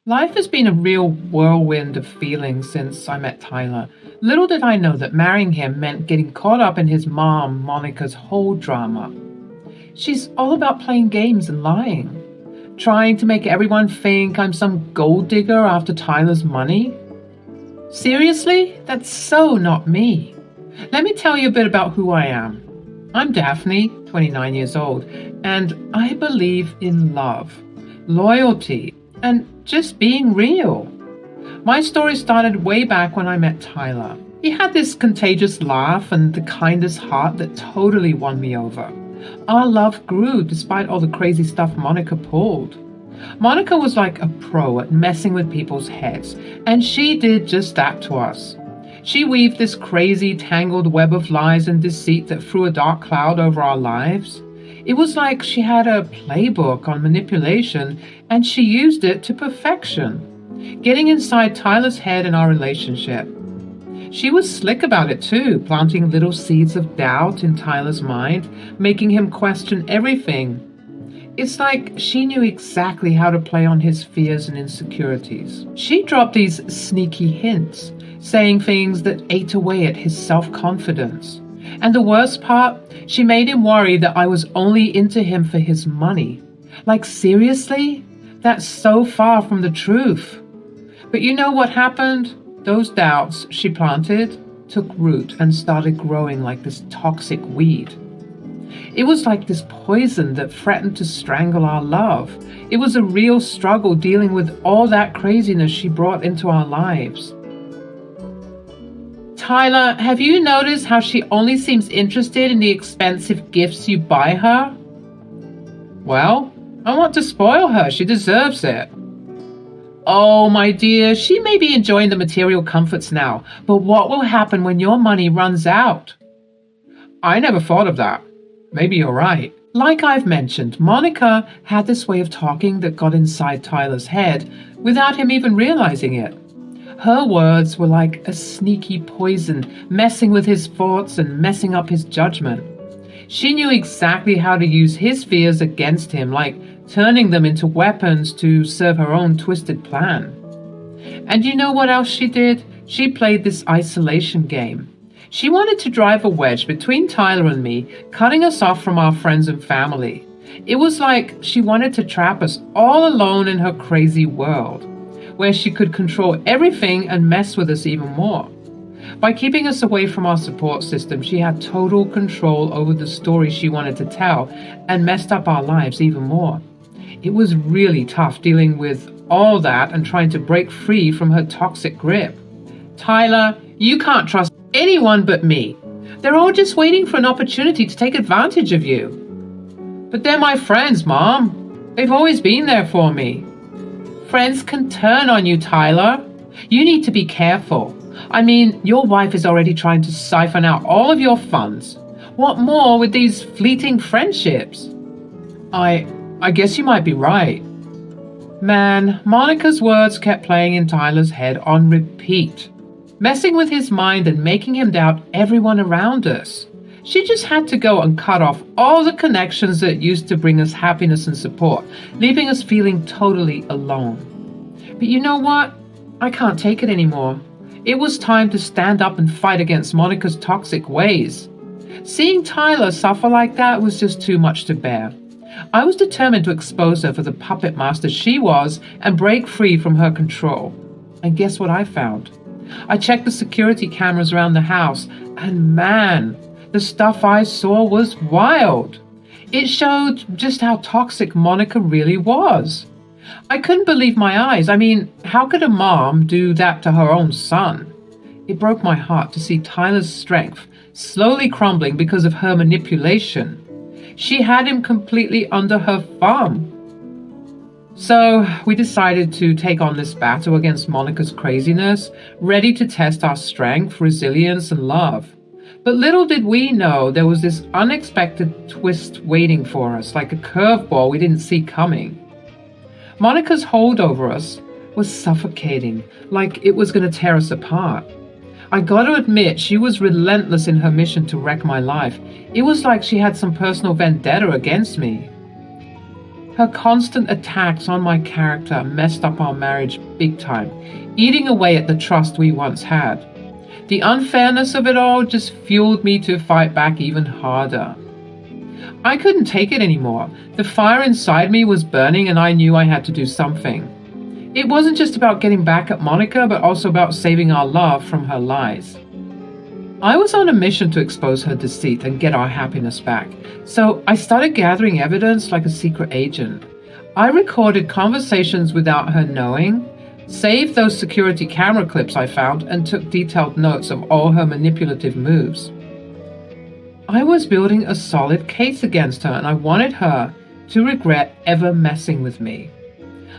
Life has been a real whirlwind of feelings since I met Tyler. Little did I know that marrying him meant getting caught up in his mom, Monica's whole drama. She's all about playing games and lying, trying to make everyone think I'm some gold digger after Tyler's money. Seriously? That's so not me. Let me tell you a bit about who I am. I'm Daphne, 29 years old, and I believe in love, loyalty, and just being real. My story started way back when I met Tyler. He had this contagious laugh and the kindest heart that totally won me over. Our love grew despite all the crazy stuff Monica pulled. Monica was like a pro at messing with people's heads, and she did just that to us. She weaved this crazy, tangled web of lies and deceit that threw a dark cloud over our lives. It was like she had a playbook on manipulation, and she used it to perfection, getting inside Tyler's head in our relationship. She was slick about it too, planting little seeds of doubt in Tyler's mind, making him question everything. It's like she knew exactly how to play on his fears and insecurities. She dropped these sneaky hints, saying things that ate away at his self-confidence. And the worst part, she made him worry that I was only into him for his money. Like, seriously? That's so far from the truth. But you know what happened? Those doubts she planted took root and started growing like this toxic weed. It was like this poison that threatened to strangle our love. It was a real struggle dealing with all that craziness she brought into our lives. Tyler, have you noticed how she only seems interested in the expensive gifts you buy her? Well, I want to spoil her. She deserves it. Oh, my dear, she may be enjoying the material comforts now, but what will happen when your money runs out? I never thought of that. Maybe you're right. Like I've mentioned, Monica had this way of talking that got inside Tyler's head without him even realizing it. Her words were like a sneaky poison, messing with his thoughts and messing up his judgment. She knew exactly how to use his fears against him, like turning them into weapons to serve her own twisted plan. And you know what else she did? She played this isolation game. She wanted to drive a wedge between Tyler and me, cutting us off from our friends and family. It was like she wanted to trap us all alone in her crazy world, where she could control everything and mess with us even more. By keeping us away from our support system, she had total control over the story she wanted to tell and messed up our lives even more. It was really tough dealing with all that and trying to break free from her toxic grip. Tyler, you can't trust anyone but me. They're all just waiting for an opportunity to take advantage of you. But they're my friends, Mom. They've always been there for me. Friends can turn on you, Tyler. You need to be careful. I mean, your wife is already trying to siphon out all of your funds. What more with these fleeting friendships? I guess you might be right. Man, Monica's words kept playing in Tyler's head on repeat, messing with his mind and making him doubt everyone around us. She just had to go and cut off all the connections that used to bring us happiness and support, leaving us feeling totally alone. But you know what? I can't take it anymore. It was time to stand up and fight against Monica's toxic ways. Seeing Tyler suffer like that was just too much to bear. I was determined to expose her for the puppet master she was and break free from her control. And guess what I found? I checked the security cameras around the house, and man, the stuff I saw was wild. It showed just how toxic Monica really was. I couldn't believe my eyes. I mean, how could a mom do that to her own son? It broke my heart to see Tyler's strength slowly crumbling because of her manipulation. She had him completely under her thumb. So we decided to take on this battle against Monica's craziness, ready to test our strength, resilience, and love. But little did we know there was this unexpected twist waiting for us, like a curveball we didn't see coming. Monica's hold over us was suffocating, like it was going to tear us apart. I got to admit, she was relentless in her mission to wreck my life. It was like she had some personal vendetta against me. Her constant attacks on my character messed up our marriage big time, eating away at the trust we once had. The unfairness of it all just fueled me to fight back even harder. I couldn't take it anymore. The fire inside me was burning and I knew I had to do something. It wasn't just about getting back at Monica, but also about saving our love from her lies. I was on a mission to expose her deceit and get our happiness back, so I started gathering evidence like a secret agent. I recorded conversations without her knowing, saved those security camera clips I found, and took detailed notes of all her manipulative moves. I was building a solid case against her, and I wanted her to regret ever messing with me.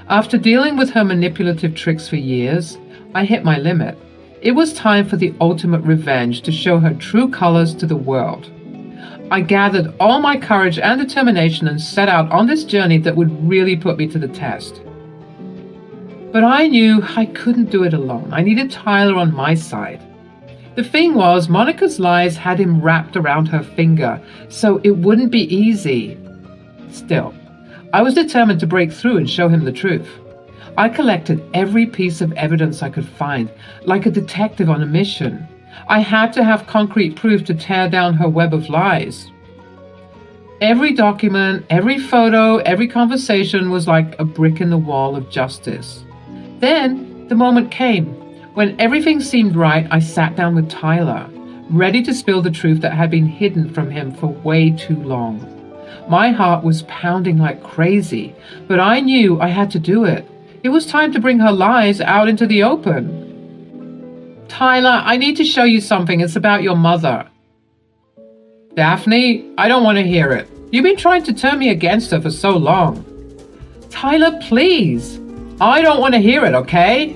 After dealing with her manipulative tricks for years, I hit my limit. It was time for the ultimate revenge to show her true colors to the world. I gathered all my courage and determination and set out on this journey that would really put me to the test. But I knew I couldn't do it alone. I needed Tyler on my side. The thing was, Monica's lies had him wrapped around her finger, so it wouldn't be easy. Still, I was determined to break through and show him the truth. I collected every piece of evidence I could find, like a detective on a mission. I had to have concrete proof to tear down her web of lies. Every document, every photo, every conversation was like a brick in the wall of justice. Then the moment came. When everything seemed right, I sat down with Tyler, ready to spill the truth that had been hidden from him for way too long. My heart was pounding like crazy, but I knew I had to do it. It was time to bring her lies out into the open. Tyler, I need to show you something. It's about your mother. Daphne, I don't want to hear it. You've been trying to turn me against her for so long. Tyler, please. I don't want to hear it, okay?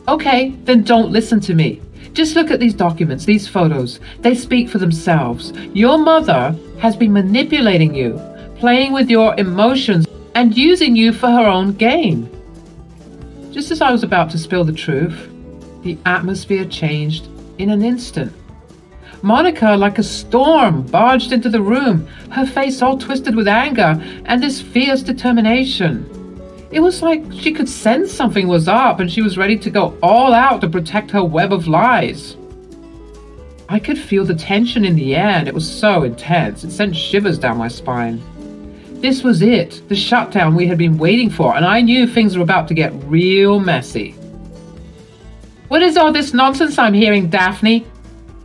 Okay, then don't listen to me. Just look at these documents, these photos. They speak for themselves. Your mother has been manipulating you, playing with your emotions, and using you for her own gain. Just as I was about to spill the truth, the atmosphere changed in an instant. Monica, like a storm, barged into the room, her face all twisted with anger and this fierce determination. It was like she could sense something was up and she was ready to go all out to protect her web of lies. I could feel the tension in the air and it was so intense, it sent shivers down my spine. This was it, the shutdown we had been waiting for, and I knew things were about to get real messy. What is all this nonsense I'm hearing, Daphne?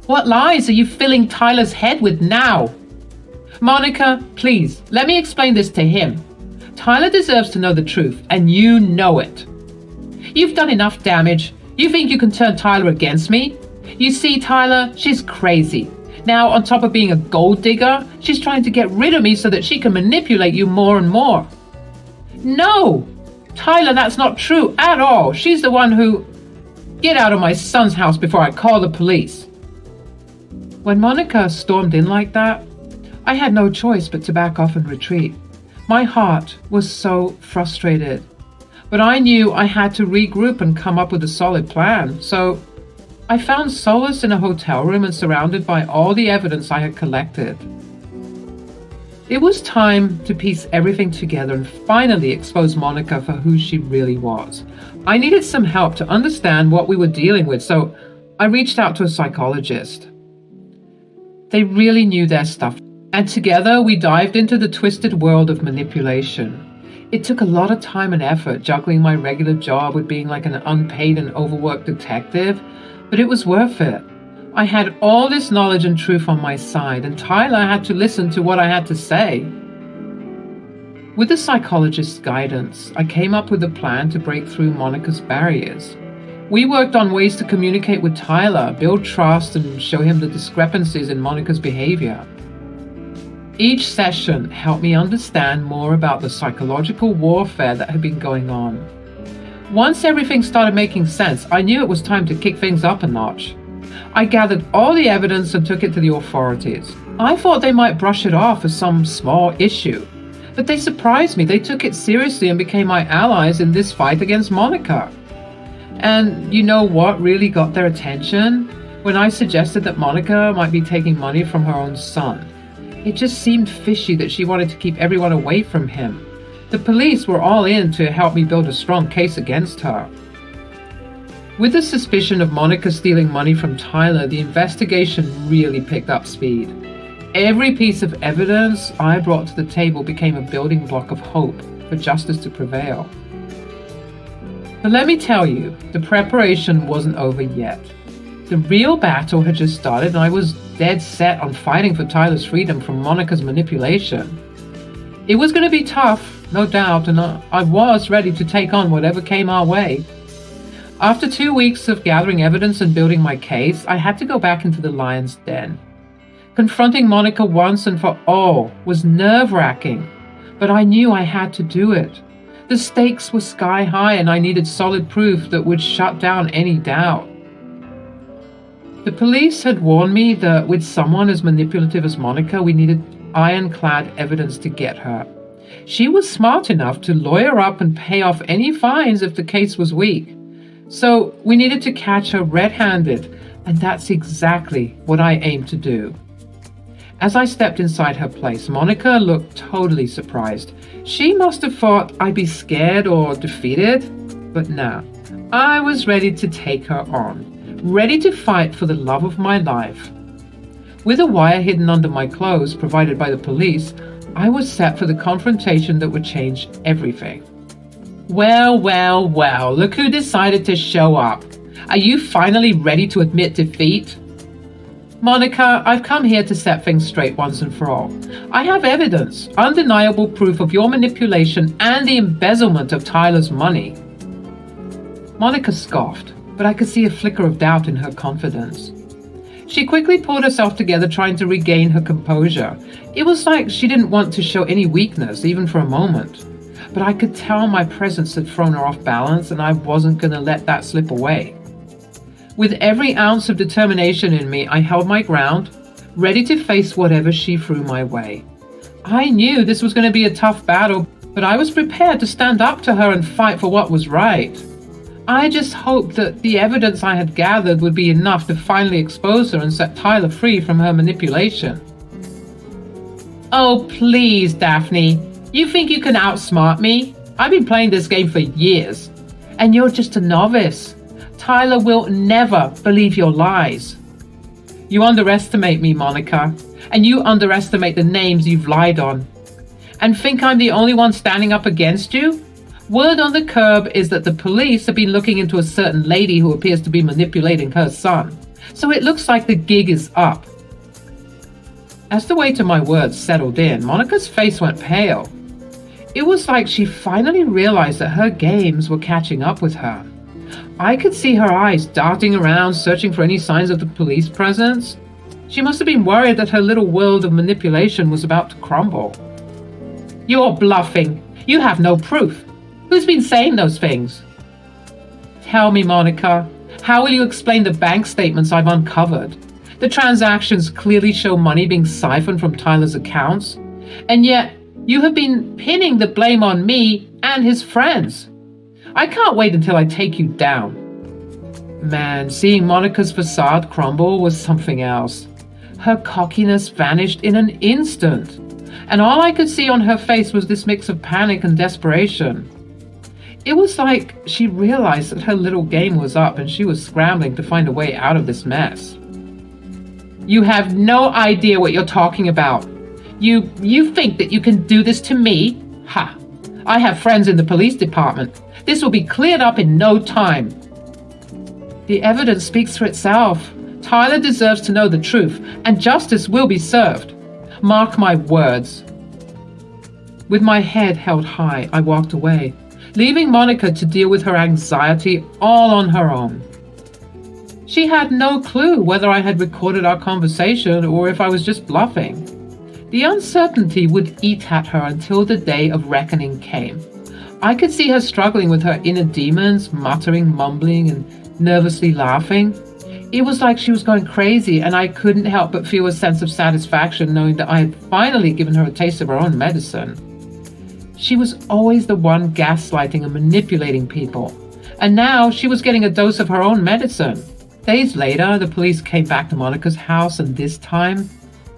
What lies are you filling Tyler's head with now? Monica, please, let me explain this to him. Tyler deserves to know the truth, and you know it. You've done enough damage. You think you can turn Tyler against me? You see, Tyler, she's crazy. Now, on top of being a gold digger, she's trying to get rid of me so that she can manipulate you more and more. No! Tyler, that's not true at all. She's the one who... Get out of my son's house before I call the police. When Monica stormed in like that, I had no choice but to back off and retreat. My heart was so frustrated. But I knew I had to regroup and come up with a solid plan, so I found solace in a hotel room and surrounded by all the evidence I had collected. It was time to piece everything together and finally expose Monica for who she really was. I needed some help to understand what we were dealing with, so I reached out to a psychologist. They really knew their stuff, and together we dived into the twisted world of manipulation. It took a lot of time and effort, juggling my regular job with being like an unpaid and overworked detective, but it was worth it. I had all this knowledge and truth on my side, and Tyler had to listen to what I had to say. With the psychologist's guidance, I came up with a plan to break through Monica's barriers. We worked on ways to communicate with Tyler, build trust, and show him the discrepancies in Monica's behavior. Each session helped me understand more about the psychological warfare that had been going on. Once everything started making sense, I knew it was time to kick things up a notch. I gathered all the evidence and took it to the authorities. I thought they might brush it off as some small issue, but they surprised me. They took it seriously and became my allies in this fight against Monica. And you know what really got their attention? When I suggested that Monica might be taking money from her own son. It just seemed fishy that she wanted to keep everyone away from him. The police were all in to help me build a strong case against her. With the suspicion of Monica stealing money from Tyler, the investigation really picked up speed. Every piece of evidence I brought to the table became a building block of hope for justice to prevail. But let me tell you, the preparation wasn't over yet. The real battle had just started, and I was dead set on fighting for Tyler's freedom from Monica's manipulation. It was going to be tough, no doubt, and I was ready to take on whatever came our way. After 2 weeks of gathering evidence and building my case, I had to go back into the lion's den. Confronting Monica once and for all was nerve-wracking, but I knew I had to do it. The stakes were sky high, and I needed solid proof that would shut down any doubt. The police had warned me that with someone as manipulative as Monica, we needed ironclad evidence to get her. She was smart enough to lawyer up and pay off any fines if the case was weak. So we needed to catch her red-handed, and that's exactly what I aimed to do. As I stepped inside her place, Monica looked totally surprised. She must have thought I'd be scared or defeated, but no, I was ready to take her on. Ready to fight for the love of my life. With a wire hidden under my clothes provided by the police, I was set for the confrontation that would change everything. Well, look who decided to show up. Are you finally ready to admit defeat? Monica, I've come here to set things straight once and for all. I have evidence, undeniable proof of your manipulation and the embezzlement of Tyler's money. Monica scoffed, but I could see a flicker of doubt in her confidence. She quickly pulled herself together, trying to regain her composure. It was like she didn't want to show any weakness, even for a moment. But I could tell my presence had thrown her off balance, and I wasn't going to let that slip away. With every ounce of determination in me, I held my ground, ready to face whatever she threw my way. I knew this was going to be a tough battle, but I was prepared to stand up to her and fight for what was right. I just hoped that the evidence I had gathered would be enough to finally expose her and set Tyler free from her manipulation. Oh, please, Daphne. You think you can outsmart me? I've been playing this game for years, and you're just a novice. Tyler will never believe your lies. You underestimate me, Monica, and you underestimate the names you've lied on. And think I'm the only one standing up against you? Word on the curb is that the police have been looking into a certain lady who appears to be manipulating her son. So it looks like the gig is up. As the weight of my words settled in, Monica's face went pale. It was like she finally realized that her games were catching up with her. I could see her eyes darting around, searching for any signs of the police presence. She must have been worried that her little world of manipulation was about to crumble. You're bluffing. You have no proof. Who's been saying those things? Tell me, Monica, how will you explain the bank statements I've uncovered? The transactions clearly show money being siphoned from Tyler's accounts, and yet you have been pinning the blame on me and his friends. I can't wait until I take you down. Man, seeing Monica's facade crumble was something else. Her cockiness vanished in an instant, and all I could see on her face was this mix of panic and desperation. It was like she realized that her little game was up and she was scrambling to find a way out of this mess. You have no idea what you're talking about. You think that you can do this to me? Ha! I have friends in the police department. This will be cleared up in no time. The evidence speaks for itself. Tyler deserves to know the truth, and justice will be served. Mark my words. With my head held high, I walked away, leaving Monica to deal with her anxiety all on her own. She had no clue whether I had recorded our conversation or if I was just bluffing. The uncertainty would eat at her until the day of reckoning came. I could see her struggling with her inner demons, muttering, mumbling, and nervously laughing. It was like she was going crazy, and I couldn't help but feel a sense of satisfaction knowing that I had finally given her a taste of her own medicine. She was always the one gaslighting and manipulating people, and now she was getting a dose of her own medicine. Days later, the police came back to Monica's house, and this time,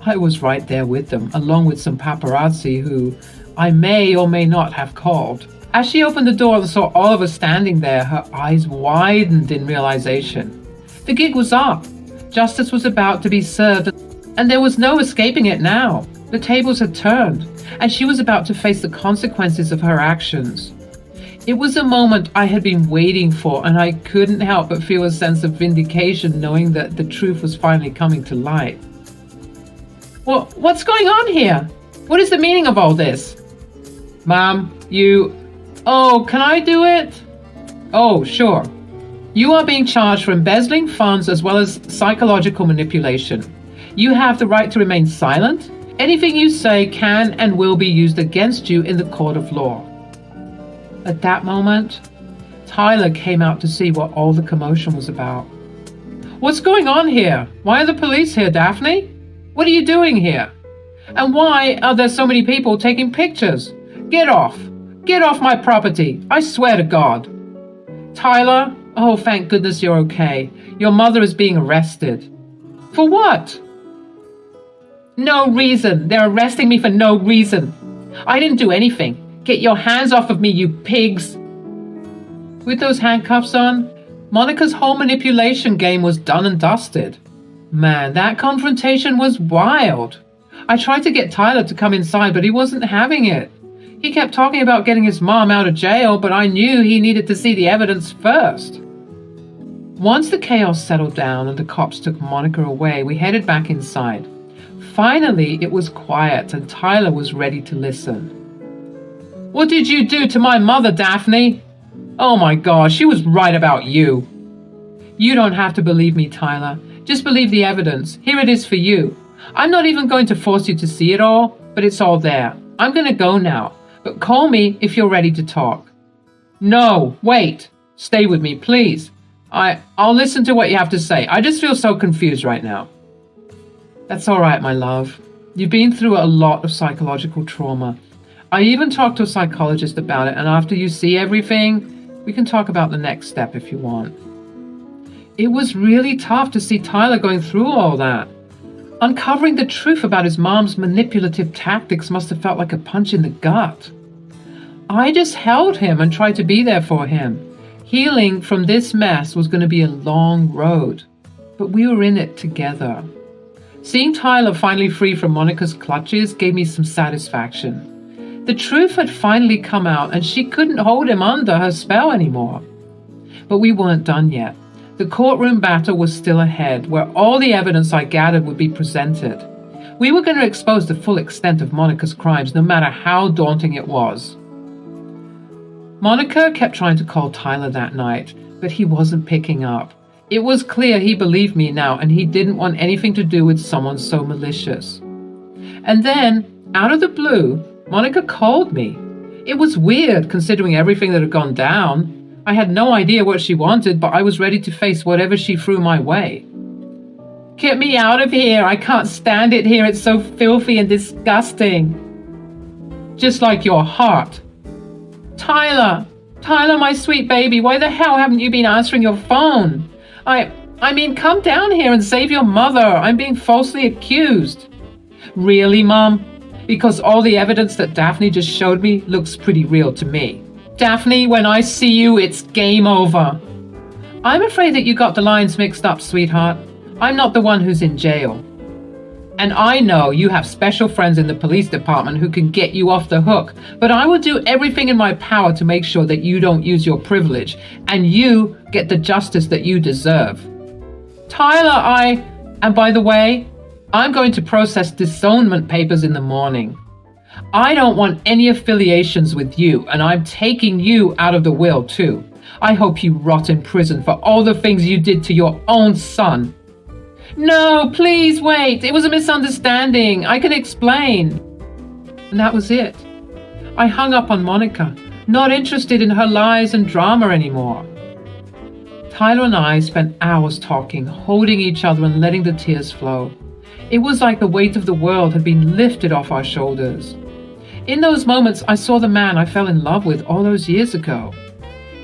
I was right there with them, along with some paparazzi who I may or may not have called. As she opened the door and saw Oliver standing there, her eyes widened in realization. The gig was up. Justice was about to be served, and there was no escaping it now. The tables had turned, and she was about to face the consequences of her actions. It was a moment I had been waiting for, and I couldn't help but feel a sense of vindication knowing that the truth was finally coming to light. Well, what's going on here? What is the meaning of all this? Ma'am, Oh, can I do it? Oh, sure. You are being charged for embezzling funds as well as psychological manipulation. You have the right to remain silent. Anything you say can and will be used against you in the court of law. At that moment, Tyler came out to see what all the commotion was about. What's going on here? Why are the police here, Daphne? What are you doing here? And why are there so many people taking pictures? Get off! Get off my property! I swear to God! Tyler, oh, thank goodness you're okay. Your mother is being arrested. For what? No reason. They're arresting me for no reason. I didn't do anything. Get your hands off of me, you pigs! With those handcuffs on, Monica's whole manipulation game was done and dusted. Man, that confrontation was wild. I tried to get Tyler to come inside, but he wasn't having it. He kept talking about getting his mom out of jail, but I knew he needed to see the evidence first. Once the chaos settled down and the cops took Monica away, we headed back inside. Finally, it was quiet and Tyler was ready to listen. What did you do to my mother, Daphne? Oh my gosh, she was right about you. You don't have to believe me, Tyler. Just believe the evidence. Here it is for you. I'm not even going to force you to see it all, but it's all there. I'm going to go now, but call me if you're ready to talk. No, wait. Stay with me, please. I'll listen to what you have to say. I just feel so confused right now. That's all right, my love. You've been through a lot of psychological trauma. I even talked to a psychologist about it, and after you see everything, we can talk about the next step if you want. It was really tough to see Tyler going through all that. Uncovering the truth about his mom's manipulative tactics must have felt like a punch in the gut. I just held him and tried to be there for him. Healing from this mess was going to be a long road, but we were in it together. Seeing Tyler finally free from Monica's clutches gave me some satisfaction. The truth had finally come out and she couldn't hold him under her spell anymore. But we weren't done yet. The courtroom battle was still ahead, where all the evidence I gathered would be presented. We were going to expose the full extent of Monica's crimes, no matter how daunting it was. Monica kept trying to call Tyler that night, but he wasn't picking up. It was clear he believed me now, and he didn't want anything to do with someone so malicious. And then, out of the blue, Monica called me. It was weird, considering everything that had gone down. I had no idea what she wanted, but I was ready to face whatever she threw my way. Get me out of here! I can't stand it here. It's so filthy and disgusting. Just like your heart. Tyler, my sweet baby, why the hell haven't you been answering your phone? I mean, come down here and save your mother. I'm being falsely accused. Really, Mom? Because all the evidence that Daphne just showed me looks pretty real to me. Daphne, when I see you, it's game over. I'm afraid that you got the lines mixed up, sweetheart. I'm not the one who's in jail. And I know you have special friends in the police department who can get you off the hook, but I will do everything in my power to make sure that you don't use your privilege and you get the justice that you deserve. Tyler, and by the way, I'm going to process disownment papers in the morning. I don't want any affiliations with you, and I'm taking you out of the will too. I hope you rot in prison for all the things you did to your own son. No, please wait. It was a misunderstanding. I can explain. And that was it. I hung up on Monica, not interested in her lies and drama anymore. Tyler and I spent hours talking, holding each other and letting the tears flow. It was like the weight of the world had been lifted off our shoulders. In those moments, I saw the man I fell in love with all those years ago.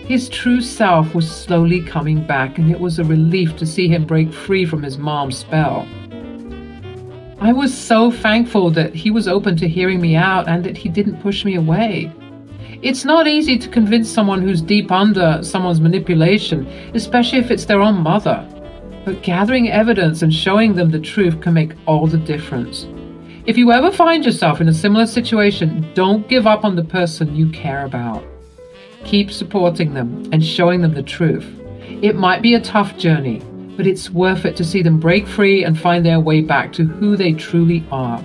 His true self was slowly coming back, and it was a relief to see him break free from his mom's spell. I was so thankful that he was open to hearing me out and that he didn't push me away. It's not easy to convince someone who's deep under someone's manipulation, especially if it's their own mother. But gathering evidence and showing them the truth can make all the difference. If you ever find yourself in a similar situation, don't give up on the person you care about. Keep supporting them and showing them the truth. It might be a tough journey, but it's worth it to see them break free and find their way back to who they truly are.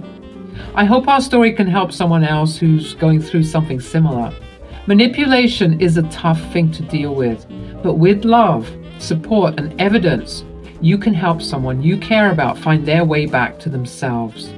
I hope our story can help someone else who's going through something similar. Manipulation is a tough thing to deal with, but with love, support, and evidence, you can help someone you care about find their way back to themselves.